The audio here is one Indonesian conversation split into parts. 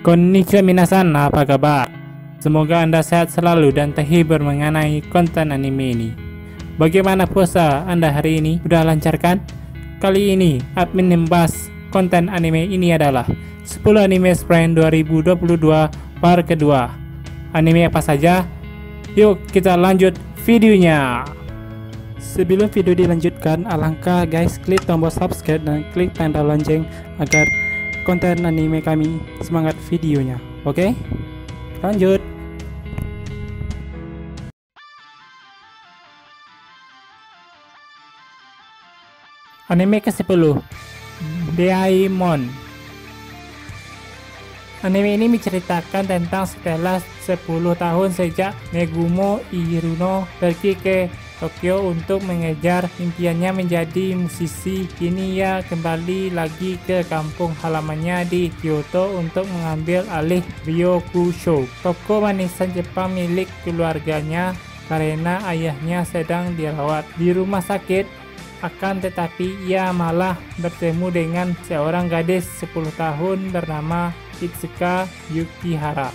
Konnichiwa minasan, apa kabar? Semoga Anda sehat selalu dan terhibur mengenai konten anime ini. Bagaimana puasa Anda hari ini? Udah lancar kan? Kali ini admin membahas konten anime ini adalah 10 anime Spring 2022 part kedua. Anime apa saja? Yuk kita lanjut videonya. Sebelum video dilanjutkan, alangkah guys klik tombol subscribe dan klik tanda lonceng agar konten anime kami semangat videonya. Oke? Lanjut. Anime ke-10, Doraemon. Anime ini menceritakan tentang setelah 10 tahun sejak Megumo Iruno pergi ke Tokyo untuk mengejar impiannya menjadi musisi. Kini ia kembali lagi ke kampung halamannya di Kyoto untuk mengambil alih Ryokusho, toko manisan Jepang milik keluarganya, karena ayahnya sedang dirawat di rumah sakit. Akan tetapi ia malah bertemu dengan seorang gadis 10 tahun bernama Itsuka Yukihara.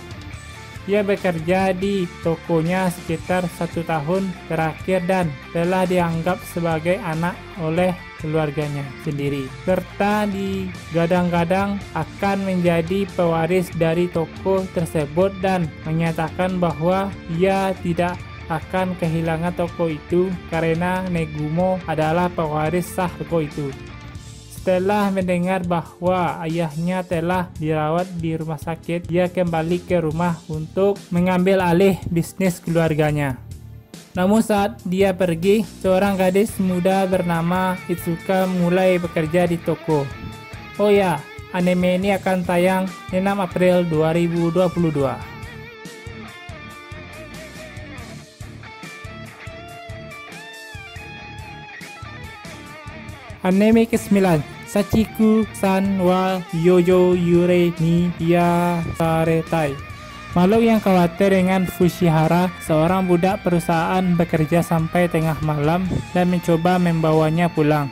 Ia bekerja di tokonya sekitar 1 tahun terakhir dan telah dianggap sebagai anak oleh keluarganya sendiri, serta digadang-gadang akan menjadi pewaris dari toko tersebut dan menyatakan bahwa ia tidak akan kehilangan toko itu karena Megumo adalah pewaris sah toko itu. Setelah mendengar bahwa ayahnya telah dirawat di rumah sakit, ia kembali ke rumah untuk mengambil alih bisnis keluarganya. Namun saat dia pergi, seorang gadis muda bernama Itsuka mulai bekerja di toko. Oh ya, anime ini akan tayang 6 April 2022. Anime ke-9, Sachiku-san wa Youjo Yurei ni Yasaretai. Makhluk yang khawatir dengan Fushihara, seorang budak perusahaan, bekerja sampai tengah malam dan mencoba membawanya pulang.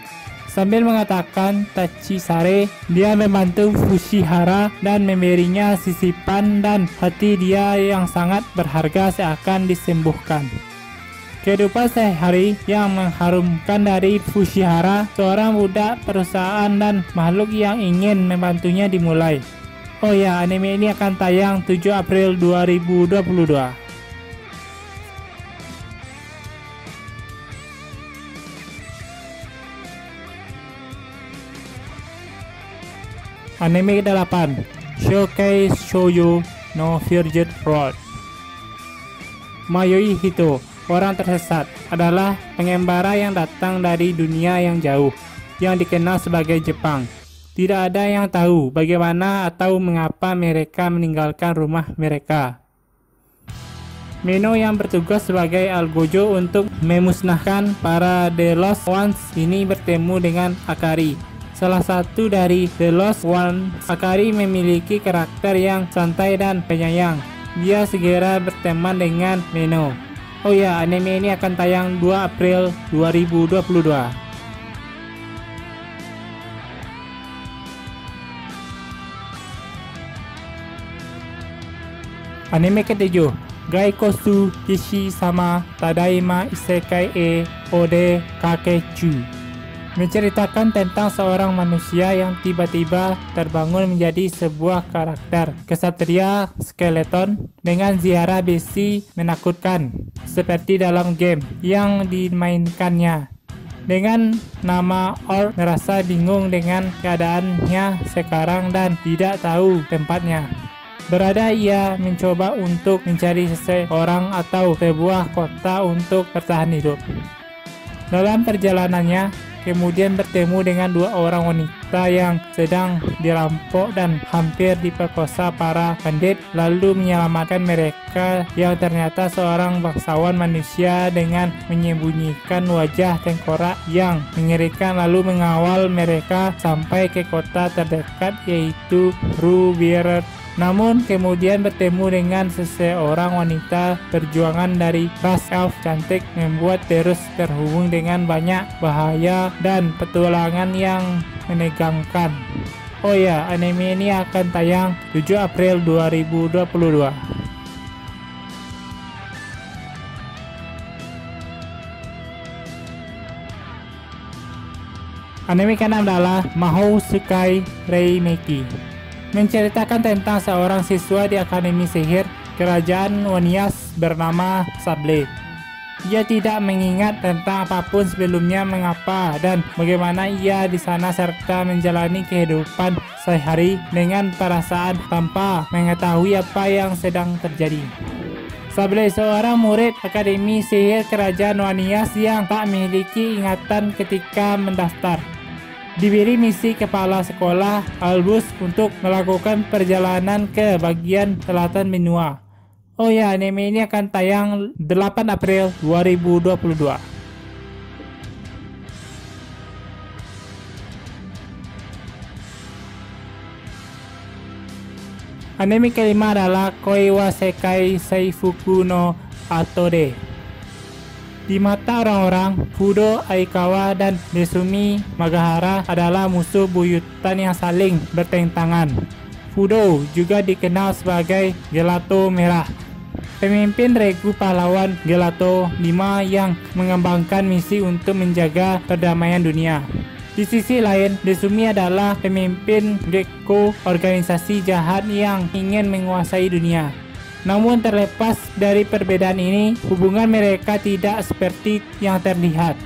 Sambil mengatakan Tachisare, dia membantu Fushihara dan memberinya sisipan dan hati dia yang sangat berharga seakan disembuhkan. Kehidupan sehari yang mengharumkan dari Fushihara, seorang budak perusahaan dan makhluk yang ingin membantunya dimulai. Oh ya, anime ini akan tayang 7 April 2022. Anime ke-8, Shokei Shoujo no Virgin Road. Mayoi Hito, orang tersesat, adalah pengembara yang datang dari dunia yang jauh, yang dikenal sebagai Jepang. Tidak ada yang tahu bagaimana atau mengapa mereka meninggalkan rumah mereka. Meno yang bertugas sebagai algojo untuk memusnahkan para The Lost Ones ini bertemu dengan Akari, salah satu dari The Lost Ones. Akari memiliki karakter yang santai dan penyayang. Dia segera berteman dengan Meno. Oh ya, anime ini akan tayang 2 April 2022. Anime ke-7, Gaikosu Kishi sama Tadaima Isekai e Ode Kakechu. Menceritakan tentang seorang manusia yang tiba-tiba terbangun menjadi sebuah karakter kesatria skeleton dengan ziarah besi menakutkan seperti dalam game yang dimainkannya. Dengan nama Orc, merasa bingung dengan keadaannya sekarang dan tidak tahu tempatnya berada. Ia mencoba untuk mencari seseorang atau sebuah kota untuk bertahan hidup. Dalam perjalanannya, kemudian bertemu dengan 2 orang wanita yang sedang dirampok dan hampir diperkosa para bandit, lalu menyelamatkan mereka yang ternyata seorang bangsawan manusia dengan menyembunyikan wajah tengkorak yang mengerikan, lalu mengawal mereka sampai ke kota terdekat yaitu Rubier. Namun kemudian bertemu dengan seseorang wanita perjuangan dari ras elf cantik, membuat terus terhubung dengan banyak bahaya dan petualangan yang menegangkan. Oh ya, anime ini akan tayang 7 April 2022. Anime ke-6 adalah Mahou Tsukai Reimeki. Menceritakan tentang seorang siswa di Akademi Sihir Kerajaan Wanias bernama Sable. Ia tidak mengingat tentang apapun sebelumnya, mengapa dan bagaimana ia di sana, serta menjalani kehidupan sehari dengan perasaan tanpa mengetahui apa yang sedang terjadi. Sable seorang murid Akademi Sihir Kerajaan Wanias yang tak memiliki ingatan ketika mendaftar. Diberi misi kepala sekolah Albus untuk melakukan perjalanan ke bagian selatan benua. Oh ya, anime ini akan tayang 8 April 2022. Anime kelima adalah Koi wa Sekai Seifuku no Atode. Di mata orang-orang, Fudo Aikawa dan Desumi Magahara adalah musuh buyutan yang saling bertentangan. Fudo juga dikenal sebagai Gelato Merah, pemimpin regu pahlawan Gelato 5 yang mengembangkan misi untuk menjaga perdamaian dunia. Di sisi lain, Desumi adalah pemimpin Gekko, organisasi jahat yang ingin menguasai dunia. Namun terlepas dari perbedaan ini, hubungan mereka tidak seperti yang terlihat.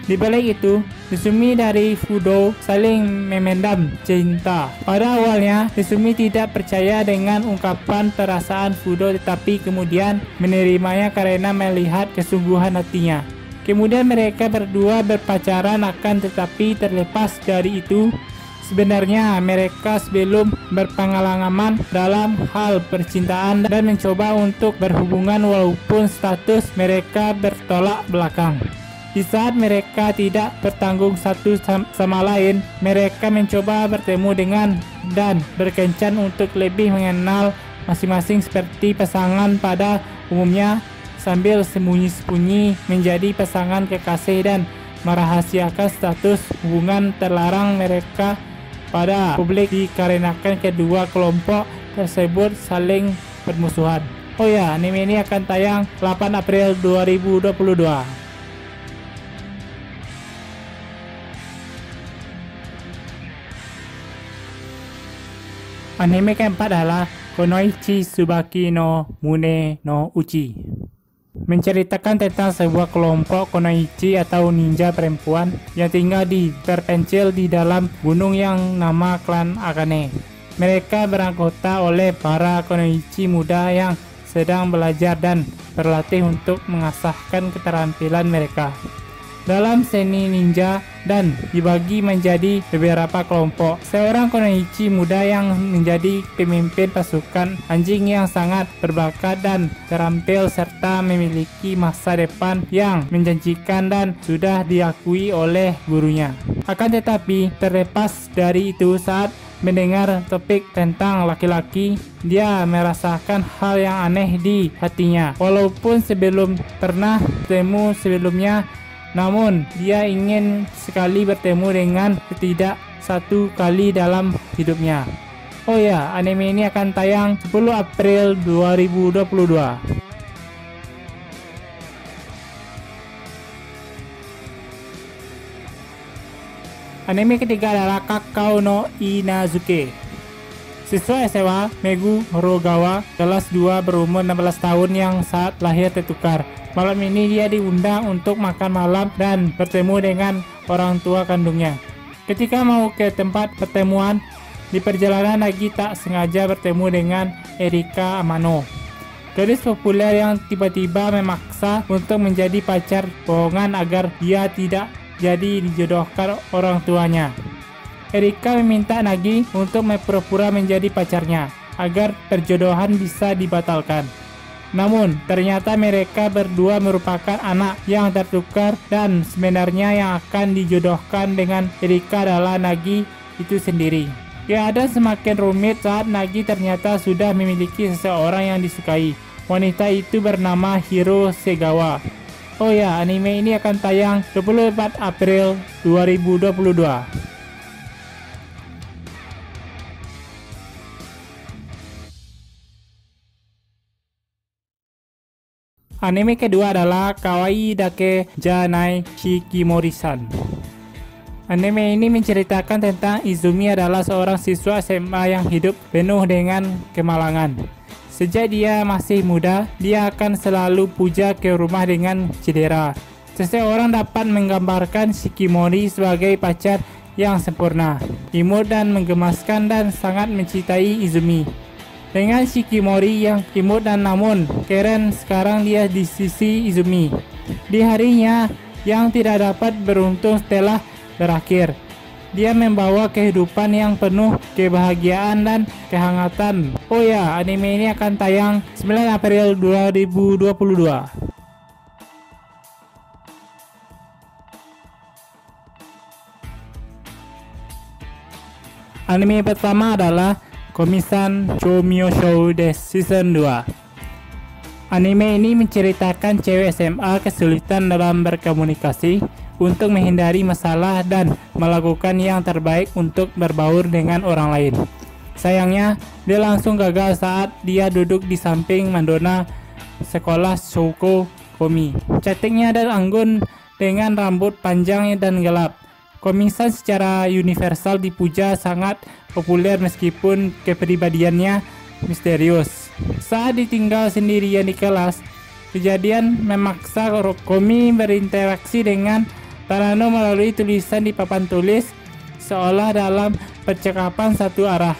Di balik itu, Desumi dari Fudo saling memendam cinta. Pada awalnya, Desumi tidak percaya dengan ungkapan perasaan Fudo, tetapi kemudian menerimanya karena melihat kesungguhan hatinya. Kemudian mereka berdua berpacaran, akan tetapi terlepas dari itu, sebenarnya mereka sebelum berpengalaman dalam hal percintaan dan mencoba untuk berhubungan walaupun status mereka bertolak belakang. Di saat mereka tidak bertanggung satu sama lain, mereka mencoba bertemu dengan dan berkencan untuk lebih mengenal masing-masing seperti pasangan pada umumnya, sambil sembunyi-sembunyi menjadi pasangan kekasih dan merahasiakan status hubungan terlarang mereka pada publik dikarenakan kedua kelompok tersebut saling bermusuhan. Oh ya, anime ini akan tayang 8 April 2022. Anime keempat adalah Konoichi Tsubaki no Mune no Uchi. Menceritakan tentang sebuah kelompok Konoichi atau ninja perempuan yang tinggal terpencil di dalam gunung yang nama klan Akane. Mereka beranggota oleh para Konoichi muda yang sedang belajar dan berlatih untuk mengasahkan keterampilan mereka dalam seni ninja dan dibagi menjadi beberapa kelompok. Seorang Konoichi muda yang menjadi pemimpin pasukan anjing yang sangat berbakat dan terampil serta memiliki masa depan yang menjanjikan dan sudah diakui oleh gurunya. Akan tetapi terlepas dari itu, saat mendengar topik tentang laki-laki, dia merasakan hal yang aneh di hatinya. Walaupun sebelum pernah bertemu sebelumnya, namun dia ingin sekali bertemu dengan setidak satu kali dalam hidupnya. Oh ya, anime ini akan tayang 10 April 2022. Anime ketiga adalah Kakao no Inazuke. Siswa SMA Megu Horogawa kelas 2 berumur 16 tahun yang saat lahir tertukar. Malam ini dia diundang untuk makan malam dan bertemu dengan orang tua kandungnya. Ketika mau ke tempat pertemuan, di perjalanan lagi tak sengaja bertemu dengan Erika Amano, gadis populer yang tiba-tiba memaksa untuk menjadi pacar bohongan agar dia tidak jadi dijodohkan orang tuanya. Erika meminta Nagi untuk berpura-pura menjadi pacarnya agar perjodohan bisa dibatalkan. Namun, ternyata mereka berdua merupakan anak yang tertukar dan sebenarnya yang akan dijodohkan dengan Erika adalah Nagi itu sendiri. Keadaan semakin rumit saat Nagi ternyata sudah memiliki seseorang yang disukai. Wanita itu bernama Hiro Segawa. Oh ya, anime ini akan tayang 24 April 2022. Anime kedua adalah Kawaii Dake Janai Shikimori-san. Anime ini menceritakan tentang Izumi adalah seorang siswa SMA yang hidup penuh dengan kemalangan. Sejak dia masih muda, dia akan selalu puja ke rumah dengan cedera. Seseorang dapat menggambarkan Shikimori sebagai pacar yang sempurna, imut dan menggemaskan dan sangat mencintai Izumi. Dengan Shikimori yang imut dan namun keren, sekarang dia di sisi Izumi. Di harinya yang tidak dapat beruntung setelah berakhir, dia membawa kehidupan yang penuh kebahagiaan dan kehangatan. Oh ya, anime ini akan tayang 9 April 2022. Anime pertama adalah Komi-san Chomyo-shou Desu Season 2. Anime ini menceritakan cewek SMA kesulitan dalam berkomunikasi untuk menghindari masalah dan melakukan yang terbaik untuk berbaur dengan orang lain. Sayangnya, dia langsung gagal saat dia duduk di samping Madonna sekolah Shouko Komi. Cantiknya dan anggun dengan rambut panjang dan gelap. Komi-san secara universal dipuja sangat populer meskipun kepribadiannya misterius. Saat ditinggal sendirian di kelas, kejadian memaksa Komi berinteraksi dengan Tadano melalui tulisan di papan tulis, seolah dalam percakapan satu arah.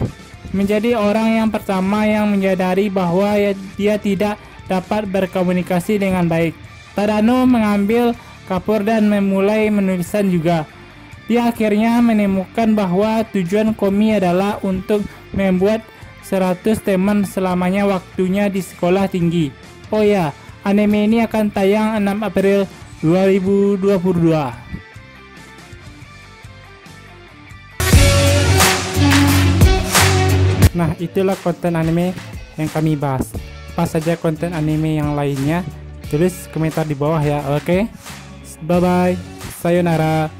Menjadi orang yang pertama yang menyadari bahwa dia tidak dapat berkomunikasi dengan baik. Tadano mengambil kapur dan memulai menuliskan juga. Dia akhirnya menemukan bahwa tujuan Komi adalah untuk membuat 100 teman selamanya waktunya di sekolah tinggi. Oh ya, anime ini akan tayang 6 April 2022. Nah, itulah konten anime yang kami bahas. Apa saja konten anime yang lainnya? Tulis komentar di bawah ya, oke? Bye bye, sayonara.